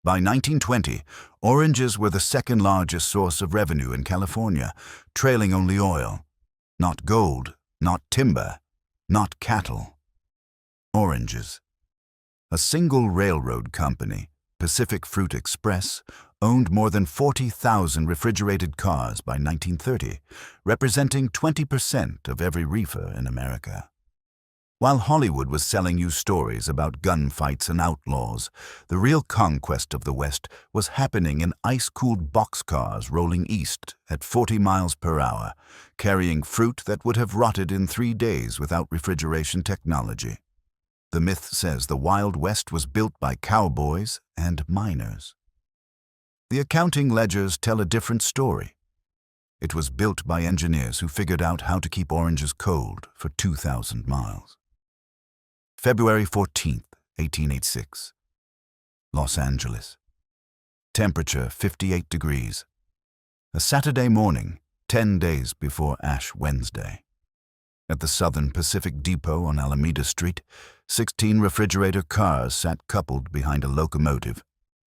By 1920, oranges were the second largest source of revenue in California, trailing only oil. Not gold, not timber, not cattle. Oranges. A single railroad company, Pacific Fruit Express, owned more than 40,000 refrigerated cars by 1930, representing 20% of every reefer in America. While Hollywood was selling you stories about gunfights and outlaws, the real conquest of the West was happening in ice-cooled boxcars rolling east at 40 miles per hour, carrying fruit that would have rotted in 3 days without refrigeration technology. The myth says the Wild West was built by cowboys and miners. The accounting ledgers tell a different story. It was built by engineers who figured out how to keep oranges cold for 2,000 miles. February 14, 1886. Los Angeles. Temperature 58 degrees. A Saturday morning, 10 days before Ash Wednesday. At the Southern Pacific Depot on Alameda Street, 16 refrigerator cars sat coupled behind a locomotive,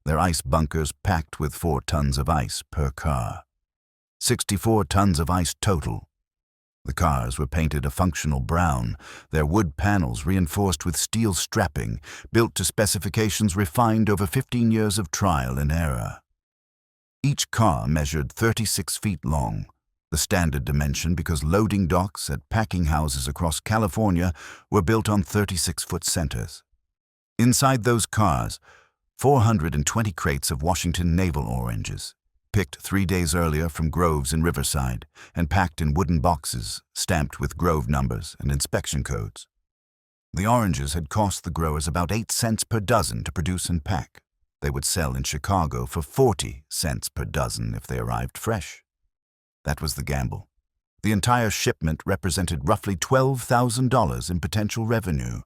their ice bunkers packed with 4 tons of ice per car. 64 tons of ice total. The cars were painted a functional brown, their wood panels reinforced with steel strapping, built to specifications refined over 15 years of trial and error. Each car measured 36 feet long, the standard dimension because loading docks at packing houses across California were built on 36-foot centers. Inside those cars, 420 crates of Washington navel oranges, picked 3 days earlier from groves in Riverside and packed in wooden boxes stamped with grove numbers and inspection codes. The oranges had cost the growers about 8 cents per dozen to produce and pack. They would sell in Chicago for 40 cents per dozen if they arrived fresh. That was the gamble. The entire shipment represented roughly $12,000 in potential revenue,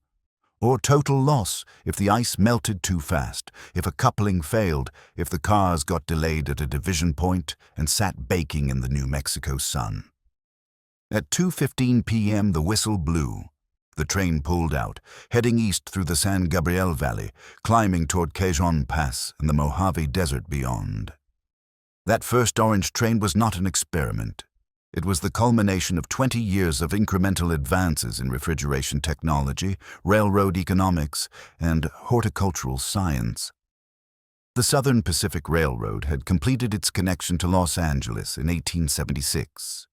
or total loss if the ice melted too fast, if a coupling failed, if the cars got delayed at a division point and sat baking in the New Mexico sun. At 2:15 p.m. the whistle blew. The train pulled out, heading east through the San Gabriel Valley, climbing toward Cajon Pass and the Mojave Desert beyond. That first orange train was not an experiment. It was the culmination of 20 years of incremental advances in refrigeration technology, railroad economics, and horticultural science. The Southern Pacific Railroad had completed its connection to Los Angeles in 1876.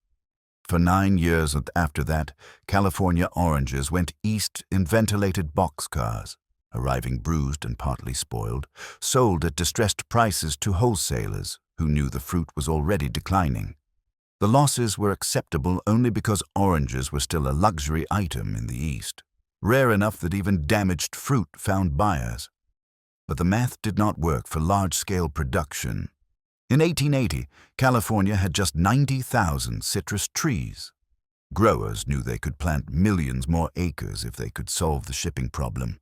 For 9 years after that, California oranges went east in ventilated boxcars, arriving bruised and partly spoiled, sold at distressed prices to wholesalers who knew the fruit was already declining. The losses were acceptable only because oranges were still a luxury item in the East, rare enough that even damaged fruit found buyers. But the math did not work for large-scale production. In 1880, California had just 90,000 citrus trees. Growers knew they could plant millions more acres if they could solve the shipping problem.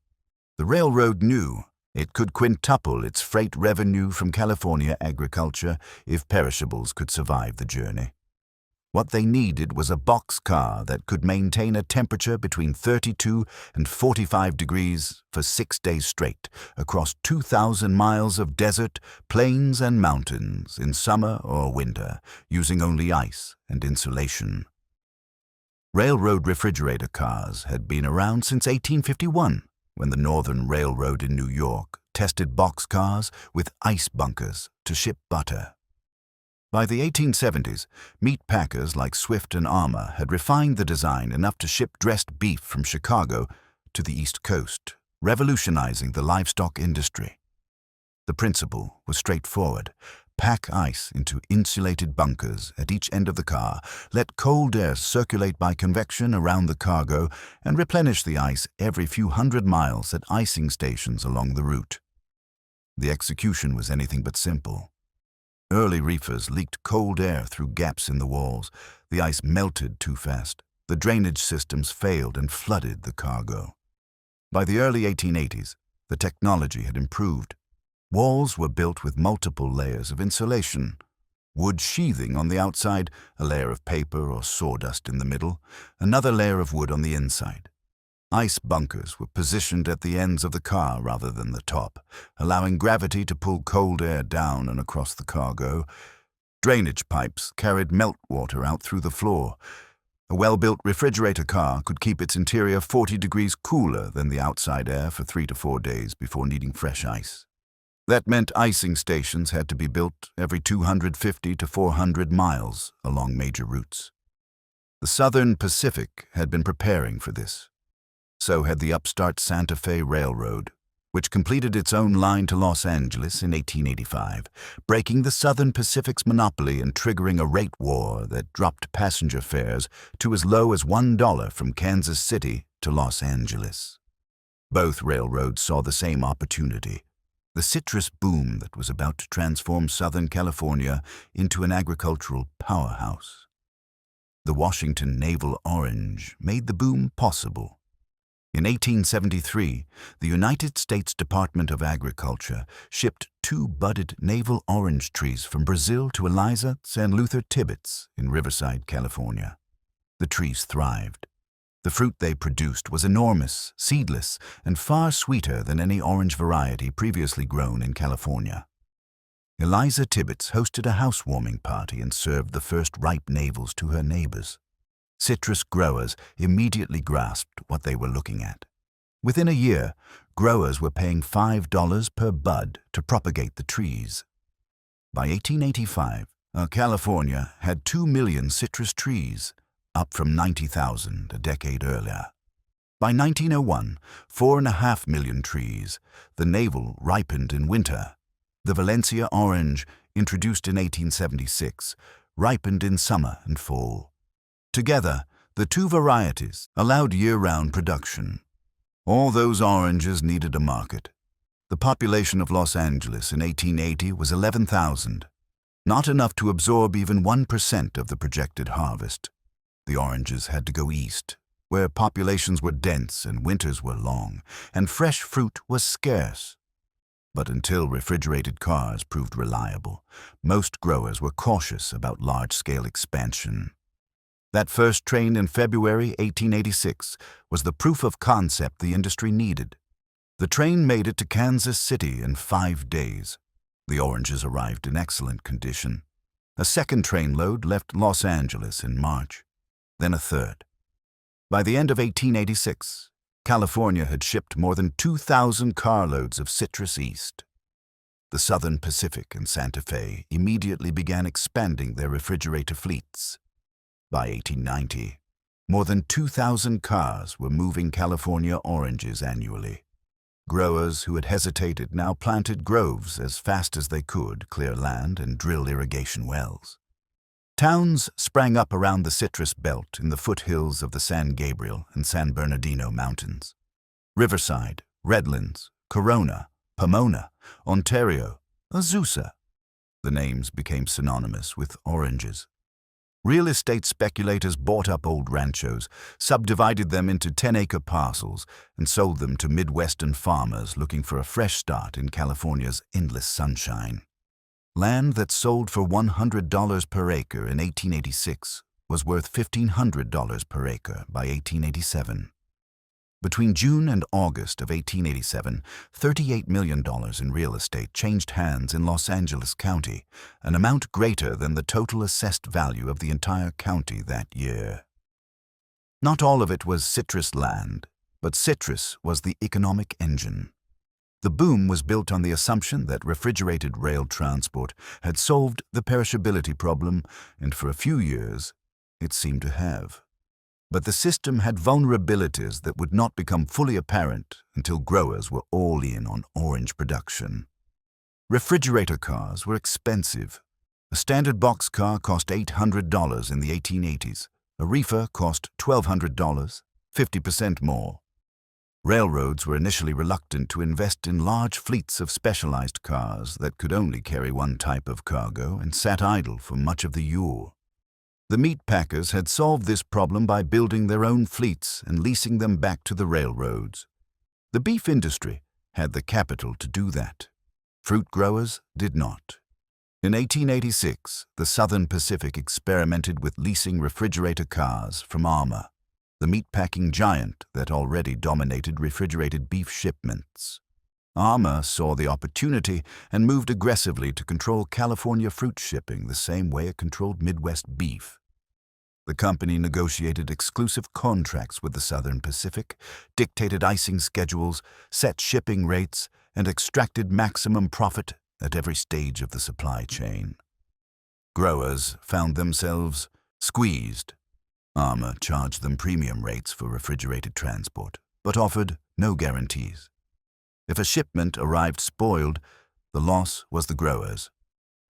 The railroad knew it could quintuple its freight revenue from California agriculture if perishables could survive the journey. What they needed was a boxcar that could maintain a temperature between 32 and 45 degrees for 6 days straight, across 2,000 miles of desert, plains, and mountains in summer or winter, using only ice and insulation. Railroad refrigerator cars had been around since 1851, when the Northern Railroad in New York tested boxcars with ice bunkers to ship butter. By the 1870s, meat packers like Swift and Armour had refined the design enough to ship dressed beef from Chicago to the East Coast, revolutionizing the livestock industry. The principle was straightforward. Pack ice into insulated bunkers at each end of the car, let cold air circulate by convection around the cargo, and replenish the ice every few hundred miles at icing stations along the route. The execution was anything but simple. Early reefers leaked cold air through gaps in the walls. The ice melted too fast. The drainage systems failed and flooded the cargo. By the early 1880s, the technology had improved. Walls were built with multiple layers of insulation. Wood sheathing on the outside, a layer of paper or sawdust in the middle, another layer of wood on the inside. Ice bunkers were positioned at the ends of the car rather than the top, allowing gravity to pull cold air down and across the cargo. Drainage pipes carried meltwater out through the floor. A well-built refrigerator car could keep its interior 40 degrees cooler than the outside air for 3 to 4 days before needing fresh ice. That meant icing stations had to be built every 250 to 400 miles along major routes. The Southern Pacific had been preparing for this. So had the upstart Santa Fe Railroad, which completed its own line to Los Angeles in 1885, breaking the Southern Pacific's monopoly and triggering a rate war that dropped passenger fares to as low as $1 from Kansas City to Los Angeles. Both railroads saw the same opportunity, the citrus boom that was about to transform Southern California into an agricultural powerhouse. The Washington navel orange made the boom possible. In 1873, the United States Department of Agriculture shipped 2 budded navel orange trees from Brazil to Eliza San Luther Tibbetts in Riverside, California. The trees thrived. The fruit they produced was enormous, seedless, and far sweeter than any orange variety previously grown in California. Eliza Tibbetts hosted a housewarming party and served the first ripe navels to her neighbors. Citrus growers immediately grasped what they were looking at. Within a year, growers were paying $5 per bud to propagate the trees. By 1885, California had 2 million citrus trees, up from 90,000 a decade earlier. By 1901, 4.5 million trees. The navel ripened in winter. The Valencia orange, introduced in 1876, ripened in summer and fall. Together, the 2 varieties allowed year-round production. All those oranges needed a market. The population of Los Angeles in 1880 was 11,000, not enough to absorb even 1% of the projected harvest. The oranges had to go east, where populations were dense and winters were long, and fresh fruit was scarce. But until refrigerated cars proved reliable, most growers were cautious about large-scale expansion. That first train in February 1886 was the proof of concept the industry needed. The train made it to Kansas City in 5 days. The oranges arrived in excellent condition. A second train load left Los Angeles in March, then a third. By the end of 1886, California had shipped more than 2,000 carloads of citrus east. The Southern Pacific and Santa Fe immediately began expanding their refrigerator fleets. By 1890, more than 2,000 cars were moving California oranges annually. Growers who had hesitated now planted groves as fast as they could clear land and drill irrigation wells. Towns sprang up around the citrus belt in the foothills of the San Gabriel and San Bernardino Mountains. Riverside, Redlands, Corona, Pomona, Ontario, Azusa. The names became synonymous with oranges. Real estate speculators bought up old ranchos, subdivided them into 10-acre parcels, and sold them to Midwestern farmers looking for a fresh start in California's endless sunshine. Land that sold for $100 per acre in 1886 was worth $1,500 per acre by 1887. Between June and August of 1887, $38 million in real estate changed hands in Los Angeles County, an amount greater than the total assessed value of the entire county that year. Not all of it was citrus land, but citrus was the economic engine. The boom was built on the assumption that refrigerated rail transport had solved the perishability problem, and for a few years, it seemed to have. But the system had vulnerabilities that would not become fully apparent until growers were all in on orange production. Refrigerator cars were expensive. A standard boxcar cost $800 in the 1880s. A reefer cost $1,200, 50% more. Railroads were initially reluctant to invest in large fleets of specialized cars that could only carry one type of cargo and sat idle for much of the year. The meat packers had solved this problem by building their own fleets and leasing them back to the railroads. The beef industry had the capital to do that. Fruit growers did not. In 1886, the Southern Pacific experimented with leasing refrigerator cars from Armour. the meatpacking giant that already dominated refrigerated beef shipments. Armour saw the opportunity and moved aggressively to control California fruit shipping the same way it controlled Midwest beef. The company negotiated exclusive contracts with the Southern Pacific, dictated icing schedules, set shipping rates, and extracted maximum profit at every stage of the supply chain. Growers found themselves squeezed. Armour charged them premium rates for refrigerated transport, but offered no guarantees. If a shipment arrived spoiled, the loss was the growers.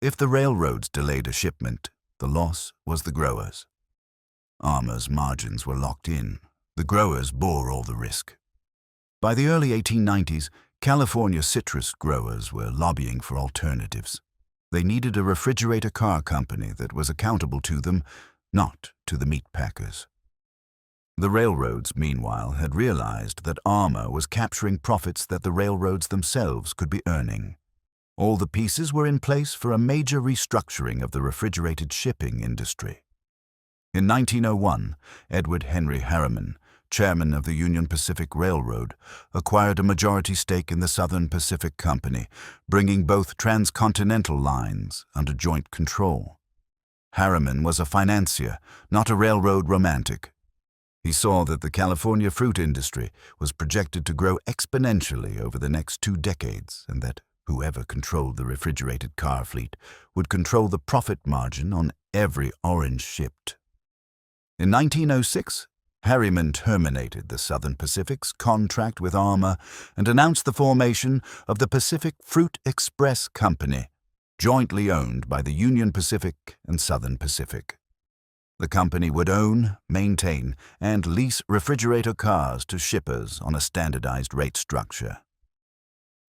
If the railroads delayed a shipment, the loss was the growers. Armour's margins were locked in. The growers bore all the risk. By the early 1890s, California citrus growers were lobbying for alternatives. They needed a refrigerator car company that was accountable to them, not to the meat packers. The railroads, meanwhile, had realized that Armour was capturing profits that the railroads themselves could be earning. All the pieces were in place for a major restructuring of the refrigerated shipping industry. In 1901, Edward Henry Harriman, chairman of the Union Pacific Railroad, acquired a majority stake in the Southern Pacific Company, bringing both transcontinental lines under joint control. Harriman was a financier, not a railroad romantic. He saw that the California fruit industry was projected to grow exponentially over the next 2 decades, and that whoever controlled the refrigerated car fleet would control the profit margin on every orange shipped. In 1906, Harriman terminated the Southern Pacific's contract with Armour and announced the formation of the Pacific Fruit Express Company, jointly owned by the Union Pacific and Southern Pacific. The company would own, maintain, and lease refrigerator cars to shippers on a standardized rate structure.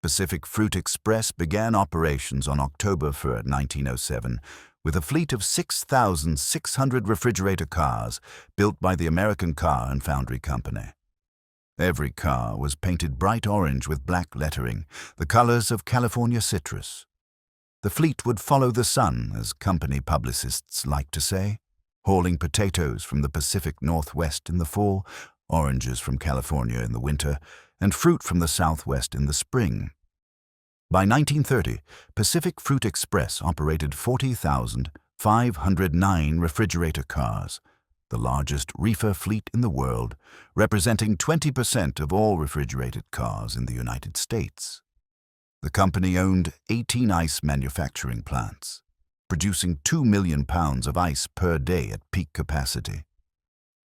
Pacific Fruit Express began operations on October 3, 1907, with a fleet of 6,600 refrigerator cars built by the American Car and Foundry Company. Every car was painted bright orange with black lettering, the colors of California citrus. The fleet would follow the sun, as company publicists like to say, hauling potatoes from the Pacific Northwest in the fall, oranges from California in the winter, and fruit from the Southwest in the spring. By 1930, Pacific Fruit Express operated 40,509 refrigerator cars, the largest reefer fleet in the world, representing 20% of all refrigerated cars in the United States. The company owned 18 ice manufacturing plants, producing 2 million pounds of ice per day at peak capacity.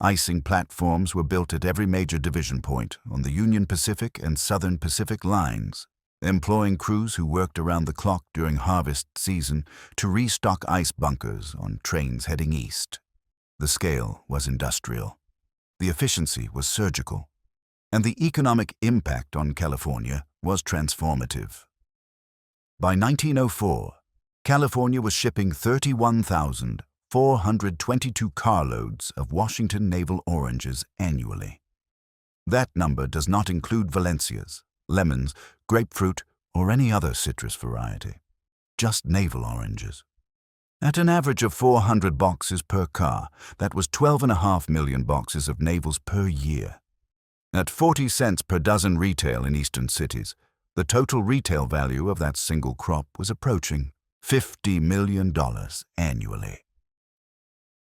Icing platforms were built at every major division point on the Union Pacific and Southern Pacific lines, employing crews who worked around the clock during harvest season to restock ice bunkers on trains heading east. The scale was industrial, the efficiency was surgical, and the economic impact on California was transformative. By 1904, California was shipping 31,422 carloads of Washington navel oranges annually. That number does not include Valencias, lemons, grapefruit, or any other citrus variety, just navel oranges. At an average of 400 boxes per car, that was 12.5 million boxes of navels per year. At 40 cents per dozen retail in eastern cities, the total retail value of that single crop was approaching $50 million annually.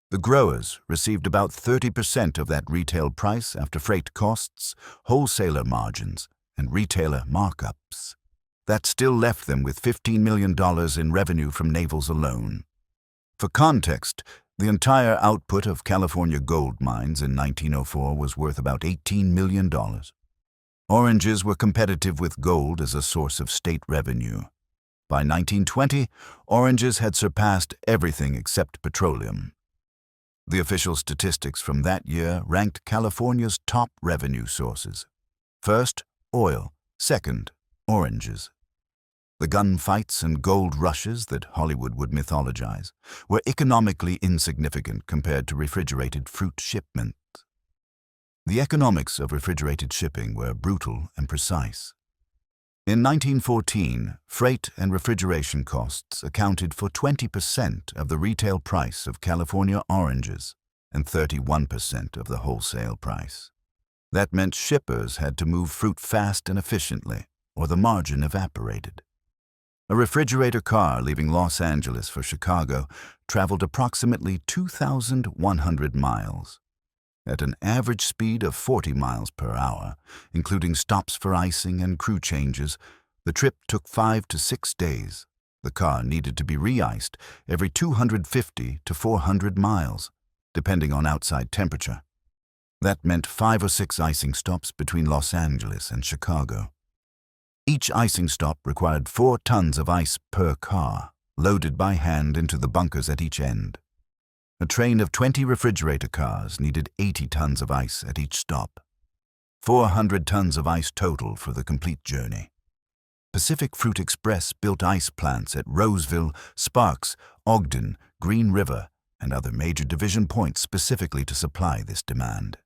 The growers received about 30% of that retail price after freight costs, wholesaler margins, and retailer markups. That still left them with $15 million in revenue from navels alone. For context, the entire output of California gold mines in 1904 was worth about $18 million. Oranges were competitive with gold as a source of state revenue. By 1920, oranges had surpassed everything except petroleum. The official statistics from that year ranked California's top revenue sources. First, oil. Second, oranges. The gunfights and gold rushes that Hollywood would mythologize were economically insignificant compared to refrigerated fruit shipments. The economics of refrigerated shipping were brutal and precise. In 1914, freight and refrigeration costs accounted for 20% of the retail price of California oranges. and 31% of the wholesale price. That meant shippers had to move fruit fast and efficiently, or the margin evaporated. A refrigerator car leaving Los Angeles for Chicago traveled approximately 2,100 miles. At an average speed of 40 miles per hour, including stops for icing and crew changes, the trip took 5 to 6 days. The car needed to be re-iced every 250 to 400 miles, depending on outside temperature. That meant 5 or 6 icing stops between Los Angeles and Chicago. Each icing stop required 4 tons of ice per car, loaded by hand into the bunkers at each end. A train of 20 refrigerator cars needed 80 tons of ice at each stop. 400 tons of ice total for the complete journey. Pacific Fruit Express built ice plants at Roseville, Sparks, Ogden, Green River, and other major division points specifically to supply this demand.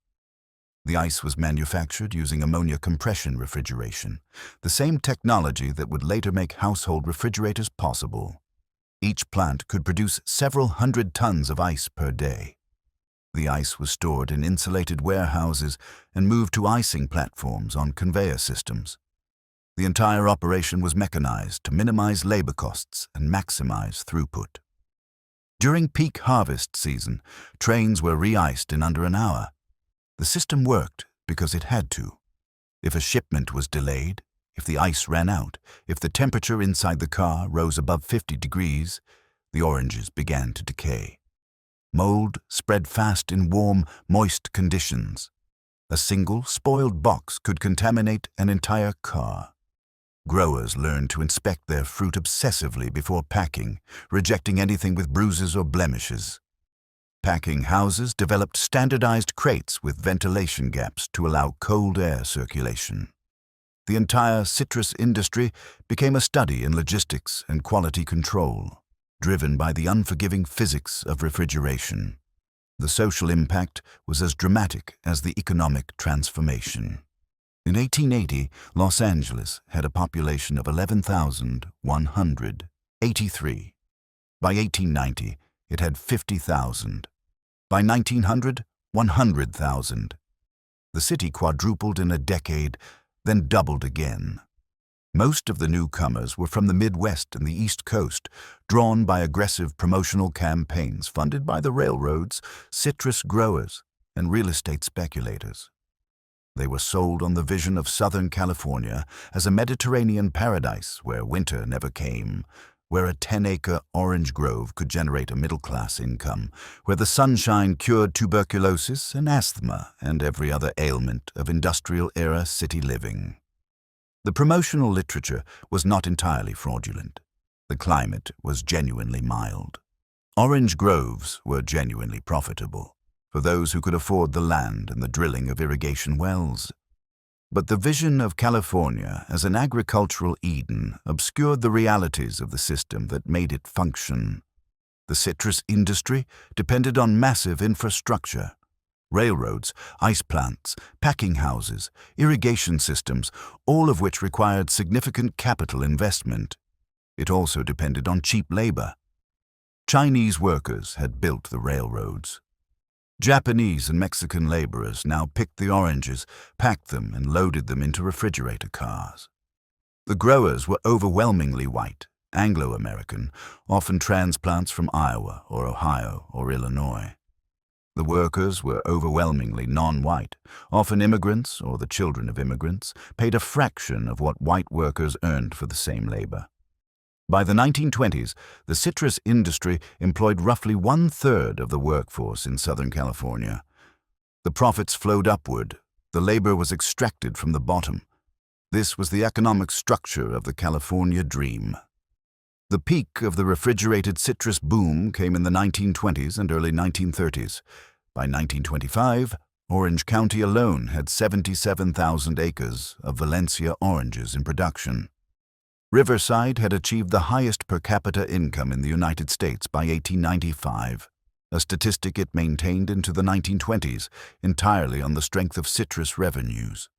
The ice was manufactured using ammonia compression refrigeration, the same technology that would later make household refrigerators possible. Each plant could produce several hundred tons of ice per day. The ice was stored in insulated warehouses and moved to icing platforms on conveyor systems. The entire operation was mechanized to minimize labor costs and maximize throughput. During peak harvest season, trains were re-iced in under an hour. The system worked because it had to. If a shipment was delayed, if the ice ran out, if the temperature inside the car rose above 50 degrees, the oranges began to decay. Mold spread fast in warm, moist conditions. A single, spoiled box could contaminate an entire car. Growers learned to inspect their fruit obsessively before packing, rejecting anything with bruises or blemishes. Packing houses developed standardized crates with ventilation gaps to allow cold air circulation. The entire citrus industry became a study in logistics and quality control, driven by the unforgiving physics of refrigeration. The social impact was as dramatic as the economic transformation. In 1880, Los Angeles had a population of 11,183. By 1890, it had 50,000. By 1900, 100,000. The city quadrupled in a decade, then doubled again. Most of the newcomers were from the Midwest and the East Coast, drawn by aggressive promotional campaigns funded by the railroads, citrus growers, and real estate speculators. They were sold on the vision of Southern California as a Mediterranean paradise where winter never came, where a 10-acre orange grove could generate a middle-class income, where the sunshine cured tuberculosis and asthma and every other ailment of industrial-era city living. The promotional literature was not entirely fraudulent. The climate was genuinely mild. Orange groves were genuinely profitable for those who could afford the land and the drilling of irrigation wells. But the vision of California as an agricultural Eden obscured the realities of the system that made it function. The citrus industry depended on massive infrastructure. Railroads, ice plants, packing houses, irrigation systems, all of which required significant capital investment. It also depended on cheap labor. Chinese workers had built the railroads. Japanese and Mexican laborers now picked the oranges, packed them, and loaded them into refrigerator cars. The growers were overwhelmingly white, Anglo-American, often transplants from Iowa or Ohio or Illinois. The workers were overwhelmingly non-white, often immigrants or the children of immigrants, paid a fraction of what white workers earned for the same labor. By the 1920s, the citrus industry employed roughly 1/3 of the workforce in Southern California. The profits flowed upward. The labor was extracted from the bottom. This was the economic structure of the California dream. The peak of the refrigerated citrus boom came in the 1920s and early 1930s. By 1925, Orange County alone had 77,000 acres of Valencia oranges in production. Riverside had achieved the highest per capita income in the United States by 1895, a statistic it maintained into the 1920s, entirely on the strength of citrus revenues.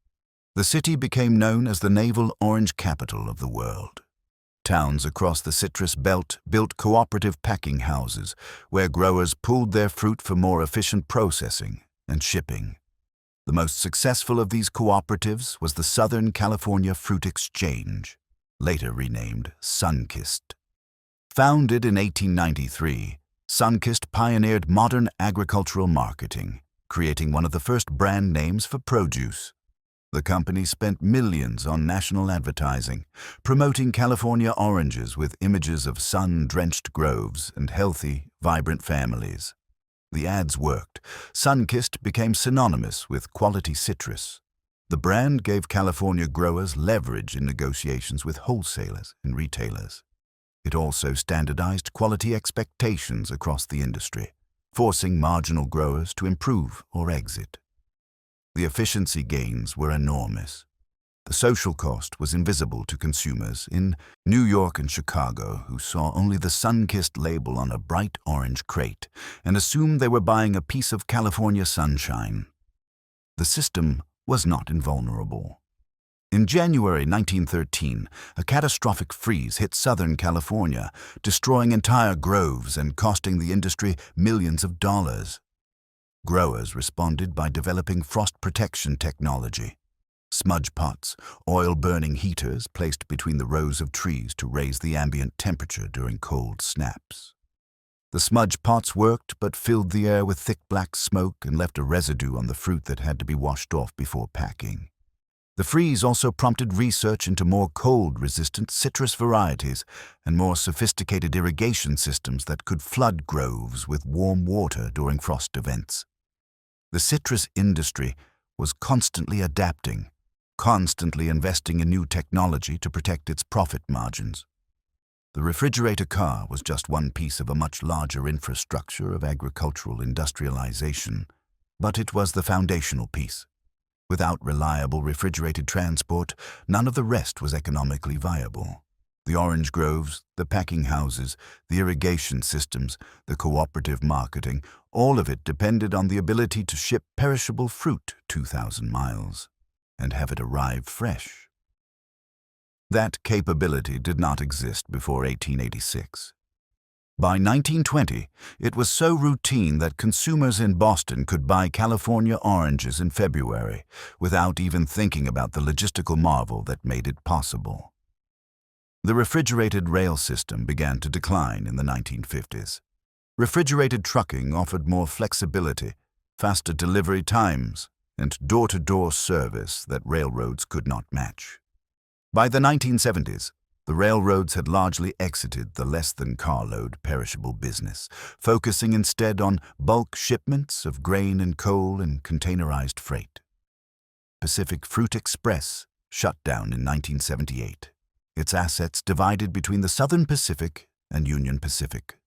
The city became known as the navel orange capital of the world. Towns across the citrus belt built cooperative packing houses where growers pooled their fruit for more efficient processing and shipping. The most successful of these cooperatives was the Southern California Fruit Exchange, later renamed Sunkist. Founded in 1893, Sunkist pioneered modern agricultural marketing, creating one of the first brand names for produce. The company spent millions on national advertising, promoting California oranges with images of sun-drenched groves and healthy, vibrant families. The ads worked. Sunkist became synonymous with quality citrus. The brand gave California growers leverage in negotiations with wholesalers and retailers. It also standardized quality expectations across the industry, forcing marginal growers to improve or exit. The efficiency gains were enormous. The social cost was invisible to consumers in New York and Chicago, who saw only the Sunkist label on a bright orange crate and assumed they were buying a piece of California sunshine. The system was not invulnerable. In January 1913, a catastrophic freeze hit Southern California, destroying entire groves and costing the industry millions of dollars. Growers responded by developing frost protection technology. Smudge pots, oil-burning heaters placed between the rows of trees to raise the ambient temperature during cold snaps. The smudge pots worked but filled the air with thick black smoke and left a residue on the fruit that had to be washed off before packing. The freeze also prompted research into more cold-resistant citrus varieties and more sophisticated irrigation systems that could flood groves with warm water during frost events. The citrus industry was constantly adapting, constantly investing in new technology to protect its profit margins. The refrigerator car was just one piece of a much larger infrastructure of agricultural industrialization, but it was the foundational piece. Without reliable refrigerated transport, none of the rest was economically viable. The orange groves, the packing houses, the irrigation systems, the cooperative marketing, all of it depended on the ability to ship perishable fruit 2,000 miles and have it arrive fresh. That capability did not exist before 1886. By 1920, it was so routine that consumers in Boston could buy California oranges in February without even thinking about the logistical marvel that made it possible. The refrigerated rail system began to decline in the 1950s. Refrigerated trucking offered more flexibility, faster delivery times, and door-to-door service that railroads could not match. By the 1970s, the railroads had largely exited the less-than-carload perishable business, focusing instead on bulk shipments of grain and coal and containerized freight. Pacific Fruit Express shut down in 1978. Its assets divided between the Southern Pacific and Union Pacific.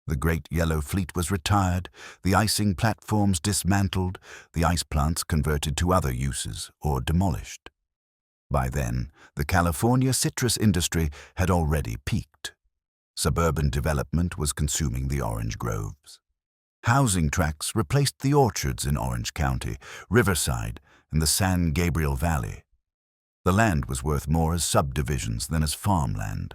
The Great Yellow Fleet was retired, the icing platforms dismantled, the ice plants converted to other uses or demolished. By then, the California citrus industry had already peaked. Suburban development was consuming the orange groves. Housing tracts replaced the orchards in Orange County, Riverside, and the San Gabriel Valley. The land was worth more as subdivisions than as farmland.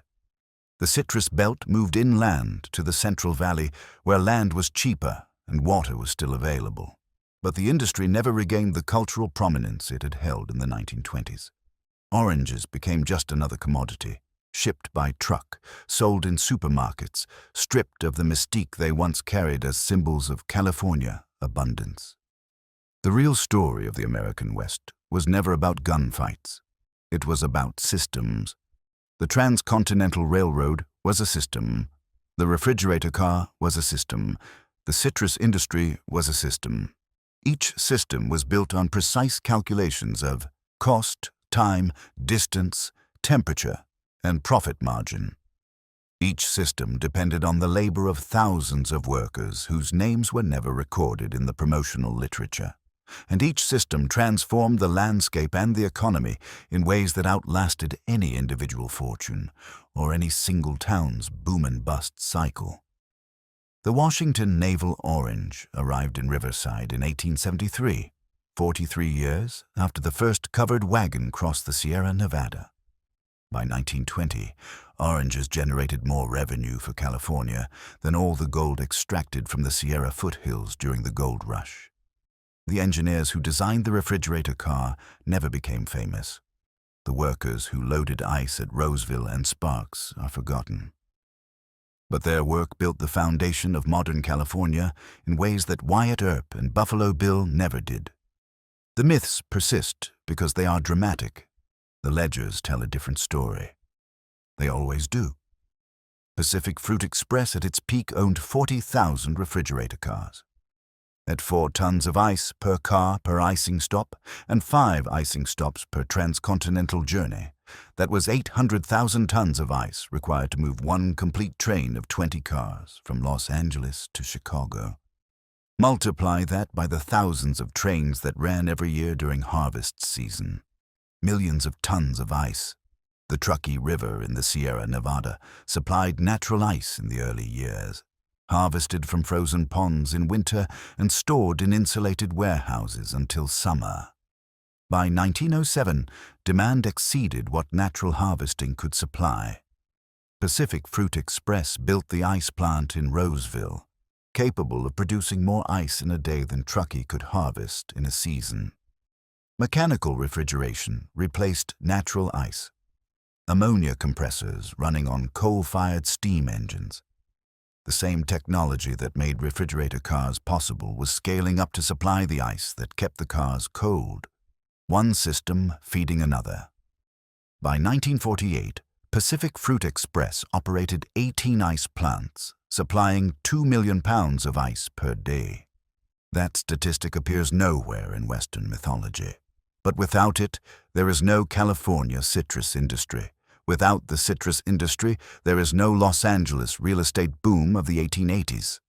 The citrus belt moved inland to the Central Valley, where land was cheaper and water was still available. But the industry never regained the cultural prominence it had held in the 1920s. Oranges became just another commodity, shipped by truck, sold in supermarkets, stripped of the mystique they once carried as symbols of California abundance. The real story of the American West was never about gunfights. It was about systems. The Transcontinental Railroad was a system. The refrigerator car was a system. The citrus industry was a system. Each system was built on precise calculations of cost, time, distance, temperature, and profit margin. Each system depended on the labor of thousands of workers whose names were never recorded in the promotional literature. And each system transformed the landscape and the economy in ways that outlasted any individual fortune or any single town's boom and bust cycle. The Washington navel orange arrived in Riverside in 1873, 43 years after the first covered wagon crossed the Sierra Nevada. By 1920, oranges generated more revenue for California than all the gold extracted from the Sierra foothills during the gold rush. The engineers who designed the refrigerator car never became famous. The workers who loaded ice at Roseville and Sparks are forgotten. But their work built the foundation of modern California in ways that Wyatt Earp and Buffalo Bill never did. The myths persist because they are dramatic. The ledgers tell a different story. They always do. Pacific Fruit Express at its peak owned 40,000 refrigerator cars. At 4 tons of ice per car per icing stop and 5 icing stops per transcontinental journey, that was 800,000 tons of ice required to move one complete train of 20 cars from Los Angeles to Chicago. Multiply that by the thousands of trains that ran every year during harvest season. Millions of tons of ice. The Truckee River in the Sierra Nevada supplied natural ice in the early years, harvested from frozen ponds in winter and stored in insulated warehouses until summer. By 1907, demand exceeded what natural harvesting could supply. Pacific Fruit Express built the ice plant in Roseville, capable of producing more ice in a day than Truckee could harvest in a season. Mechanical refrigeration replaced natural ice. Ammonia compressors running on coal-fired steam engines. The same technology that made refrigerator cars possible was scaling up to supply the ice that kept the cars cold, one system feeding another. By 1948, Pacific Fruit Express operated 18 ice plants, supplying 2 million pounds of ice per day. That statistic appears nowhere in Western mythology. But without it, there is no California citrus industry. Without the citrus industry, there is no Los Angeles real estate boom of the 1880s.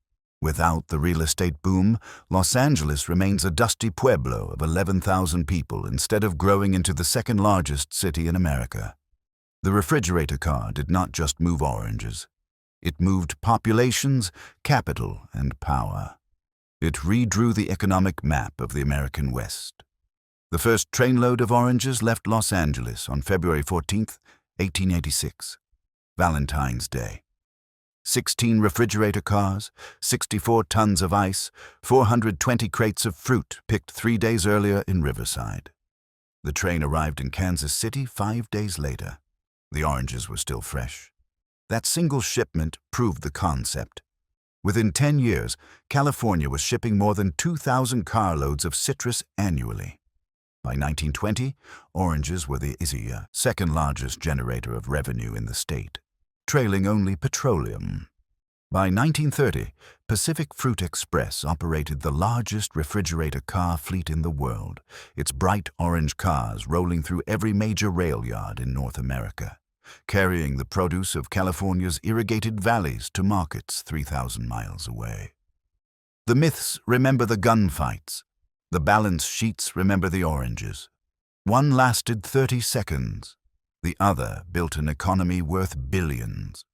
Without the real estate boom, Los Angeles remains a dusty pueblo of 11,000 people instead of growing into the second largest city in America. The refrigerator car did not just move oranges. It moved populations, capital, and power. It redrew the economic map of the American West. The first trainload of oranges left Los Angeles on February 14, 1886, Valentine's Day. 16 refrigerator cars, 64 tons of ice, 420 crates of fruit picked 3 days earlier in Riverside. The train arrived in Kansas City 5 days later. The oranges were still fresh. That single shipment proved the concept. Within 10 years, California was shipping more than 2,000 carloads of citrus annually. By 1920, oranges were the second largest generator of revenue in the state, trailing only petroleum. By 1930, Pacific Fruit Express operated the largest refrigerator car fleet in the world, its bright orange cars rolling through every major rail yard in North America, carrying the produce of California's irrigated valleys to markets 3,000 miles away. The myths remember the gunfights. The balance sheets remember the oranges. One lasted 30 seconds. The other built an economy worth billions.